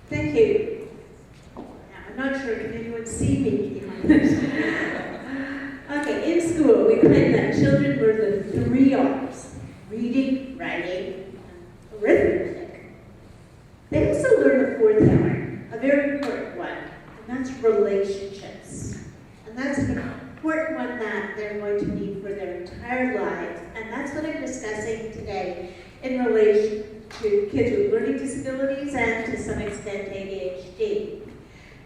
Thank you. Now, I'm not sure, can anyone see me behind this? Okay, in school, we claim that children learn the 3 R's: reading, writing, and arithmetic. They also learn the 4th R, a very important one, and that's relationships. And that's an important one that they're going to need for their entire lives, and that's what I'm discussing today in relation to kids with learning disabilities and to some extent ADHD.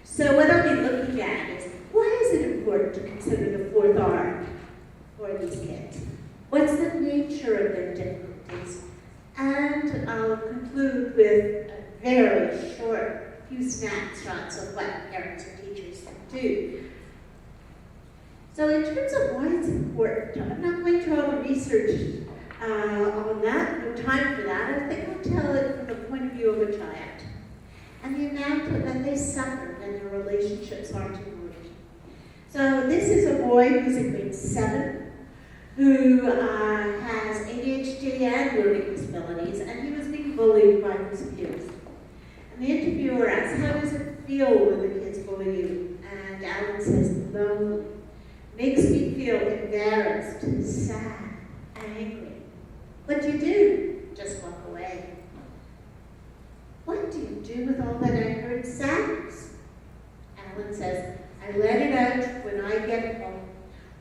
So what I'll be looking at is, why is it important to consider the 4th R for these kids? What's the nature of their difficulties? And I'll conclude with a very short few snapshots of what parents and teachers can do. So in terms of why it's important, I'm not going through all the research on that, no time for that. I think I'll tell it from the point of view of a child and the amount that they suffer when their relationships aren't in order. So this is a boy who's in grade 7 who has ADHD and learning disabilities, and he was being bullied by his peers. And the interviewer asks, how does it feel when the kids bully you? And Alan says, lonely. Makes me feel embarrassed, sad, angry. What do you do? Just walk away. What do you do with all that anger and sadness? Alan says, I let it out when I get home.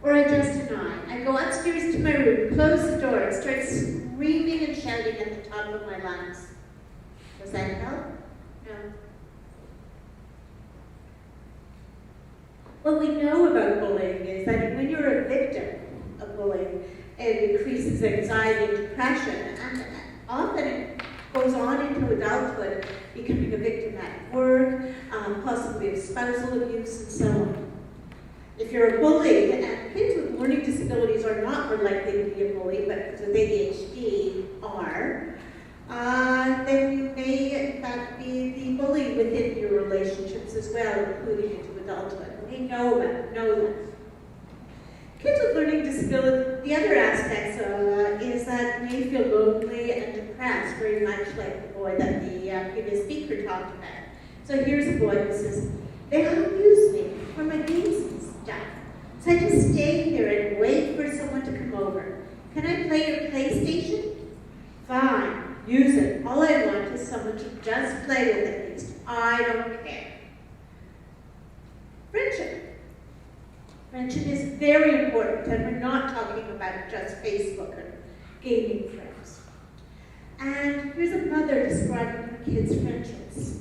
Or I just deny. I go upstairs to my room, close the door, and start screaming and shouting at the top of my lungs. Does that help? No. What we know about bullying is that when you're a victim of bullying, it increases anxiety and depression, and often it goes on into adulthood, becoming a victim at work, possibly of spousal abuse, and so on. If you're a bully, and kids with learning disabilities are not more likely to be a bully, but kids with ADHD are, then you may in fact be the bully within your relationships as well, including into adulthood. We know that. Kids with learning disability, the other aspects is that they may feel lonely and depressed, very much like the boy that the previous speaker talked about. So here's a boy who says, they don't use me for my games and stuff. So I just stay here and wait for someone to come over. Can I play your PlayStation? Fine, use it. All I want is someone to just play with at least. I don't care. Friendship. Friendship is very important, and we're not talking about just Facebook or gaming friends. And here's a mother describing her kids' friendships.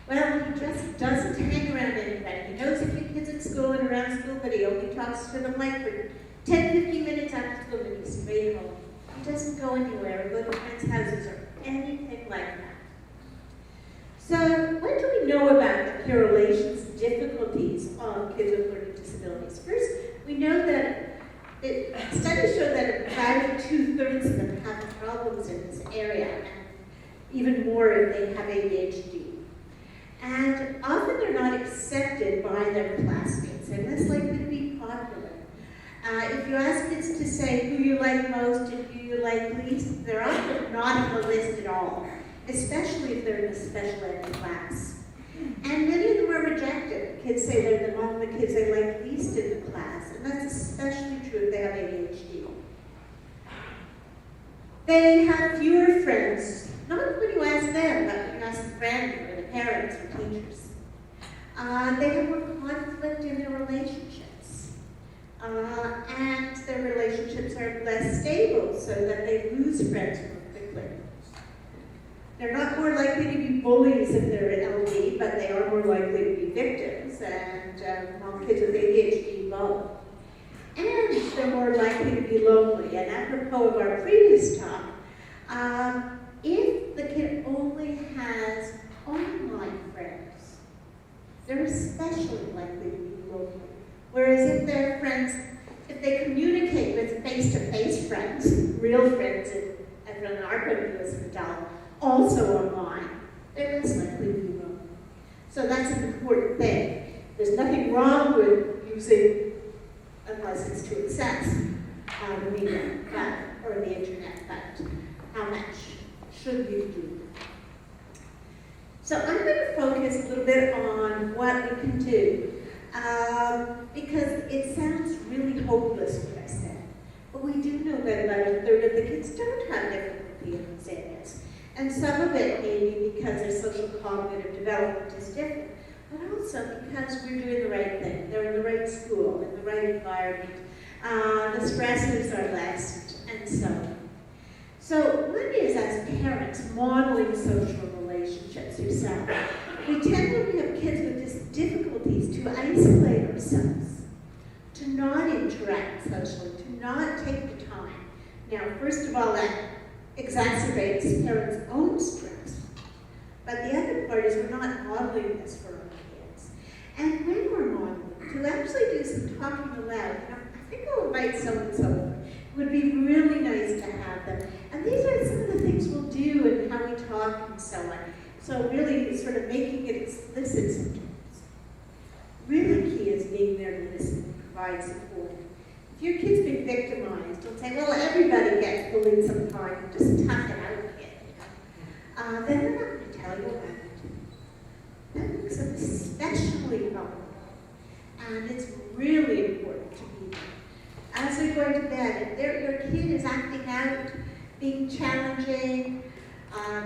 Well, he just doesn't hang around anybody. He knows a few kids at school and around school, but he only talks to them like for 10-15 minutes after school, and he's straight home. He doesn't go anywhere or go to friends' houses or anything like that. So what do we know about the peer relations difficulties of kids with learning disabilities? First, we know that studies show that about 2/3 of them have problems in this area, and even more if they have ADHD. And often they're not accepted by their classmates. They're less likely to be popular. If you ask kids to say who you like most and who you like least, they're often not on the list at all, especially if they're in a special ed class. And many of them are rejected. Kids say they're among the kids they like least in the class, and that's especially true if they have ADHD. They have fewer friends, not when you ask them, but when you ask the friend or the parents or teachers. They have more conflict in their relationships. And their relationships are less stable, so that they lose friends more quickly. They're not more likely to be bullies if they're LD, but they are more likely to be victims, and kids with ADHD both. And they're more likely to be lonely. And apropos of our previous talk, if the kid only has online friends, they're especially likely to be lonely. Whereas if their friends, if they communicate with face-to-face friends, real friends, and from our point of view as an adult, also online, they're less likely to be lonely. So that's an important thing. There's nothing wrong with using, unless it's to access the media or the internet, but how much should you do? So I'm going to focus bit on what we can do. Because it sounds really hopeless what I said. But we do know that about a third of the kids don't have difficulty in these areas. And some of it may be because their social cognitive development is different, but also because we're doing the right thing. They're in the right school, in the right environment. The stresses are less, and so on. So one is, as parents, modeling social relationships yourself. We tend, when we have kids with these difficulties, to isolate ourselves, to not interact socially, to not take the time. Now, first of all, that exacerbates parents' own stress. But the other part is we're not modeling this for our kids. And when we're modeling, to actually do some talking aloud, I think I'll invite so-and-so. It would be really nice to have them. And these are some of the things we'll do and how we talk and so on. So really sort of making it explicit sometimes. Really key is being there to listen and provide support. If your kid's been victimized, don't say, well, everybody gets bullied sometime. Just tough it out a bit. Then they're not going to tell you about it. That makes them especially vulnerable. And it's really important to be there. As they're going to bed, if your kid is acting out, being challenging,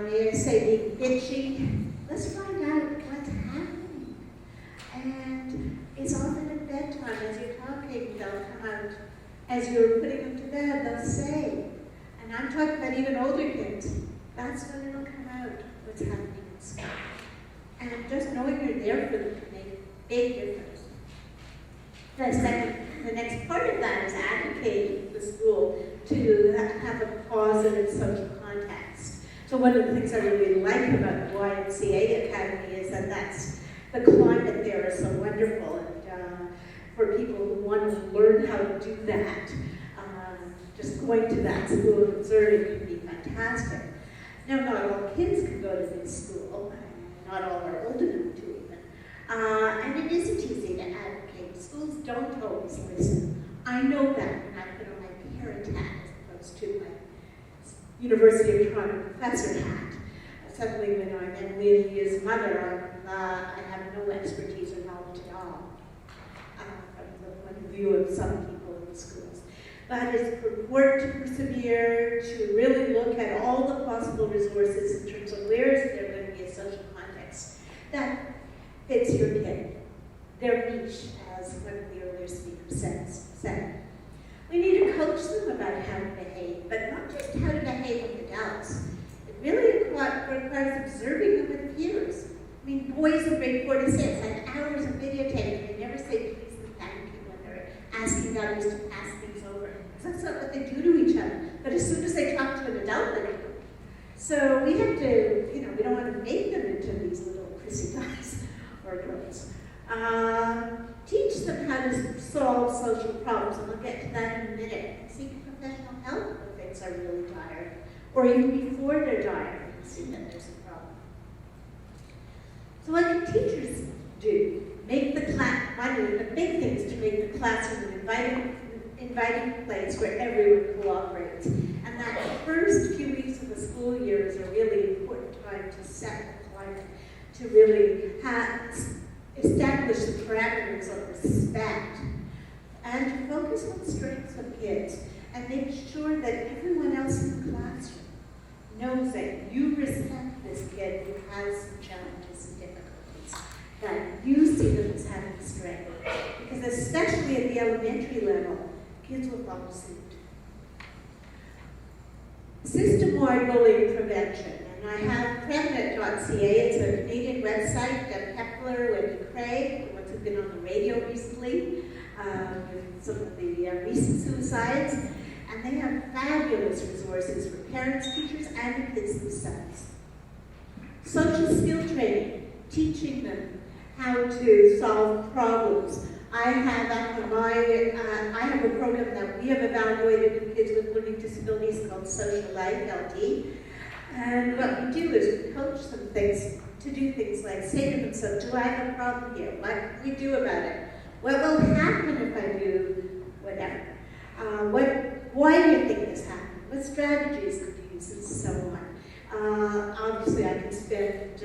may I say being bitchy, let's find out what's happening. And it's often at bedtime, as you're talking, they'll come out. As you're putting them to bed, they'll say, and I'm talking about even older kids, that's when it'll come out, what's happening in school. And just knowing you're there for them can make a big difference. The next part of that is advocating for the school to have a positive social context. So one of the things I really like about the YMCA Academy is that the climate there is so wonderful. And for people who want to learn how to do that, just going to that school and observing can be fantastic. Now, not all kids can go to this school. Not all are old enough to even. And it isn't easy to advocate. Schools don't always listen. I know that when I put on my parent hat as opposed to my University of Toronto professor hat. Suddenly when I'm Emily as mother, I have no expertise or knowledge at all from the point of view of some people in the schools. But it's important to persevere, to really look at all the possible resources in terms of where is there going to be a social context that fits your kid, their niche, as one of the earlier speakers said. We need to coach them about how to behave, but not just how to behave with adults. It really requires observing them with peers. I mean, boys in grade 4 to 6 have hours of videotaping. They never say please and thank you when they're asking others to pass things over. Because that's not what they do to each other. But as soon as they talk to an adult, they do. So we have to, we don't want to make them into these little prissy guys or girls. Teach them how to solve social problems, and we'll get to that in a minute. Seek professional help when things are really dire, or even before they're dire, and see that there's a problem. So what can teachers do? Make the one of the big things to make the classroom an inviting place where everyone cooperates. And that first few weeks of the school year is a really important time to set the climate, to really establish the parameters of respect, and to focus on the strengths of kids, and make sure that everyone else in the classroom knows that you respect this kid who has some challenges and difficulties, that you see them as having strength. Because especially at the elementary level, kids will follow suit. System-wide bullying prevention. And I have Prevenit.ca, it's a Canadian website, Kepler, Wendy Craig, the ones who've been on the radio recently, with some of the recent suicides. And they have fabulous resources for parents, teachers, and the kids themselves. Social skill training, teaching them how to solve problems. I have a program that we have evaluated with kids with learning disabilities called Social Life, LD. And what we do is we coach them to do things like say to themselves, do I have a problem here? What can we do about it? What will happen if I do whatever? Why do you think this happened? What strategies could you use, and so on? obviously I can spend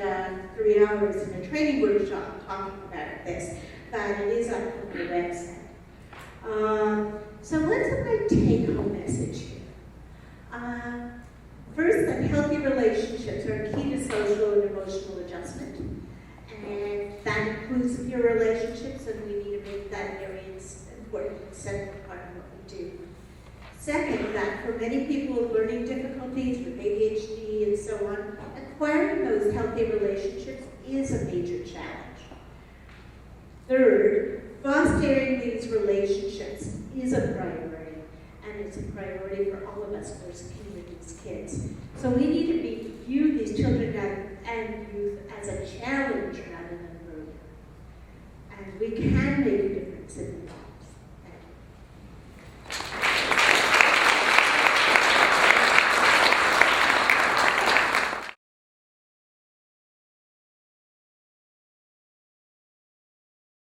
3 hours in a training workshop talking about this, but it is up on my website. So what's my take-home message here? First, that healthy relationships are key to social and emotional adjustment. And that includes peer relationships, and we need to make that very important and central part of what we do. Second, that for many people with learning difficulties, with ADHD and so on, acquiring those healthy relationships is a major challenge. Third, fostering these relationships is a priority, and it's a priority for all of us first communities kids. So we need to view these children and youth as a challenge rather than a burden. And we can make a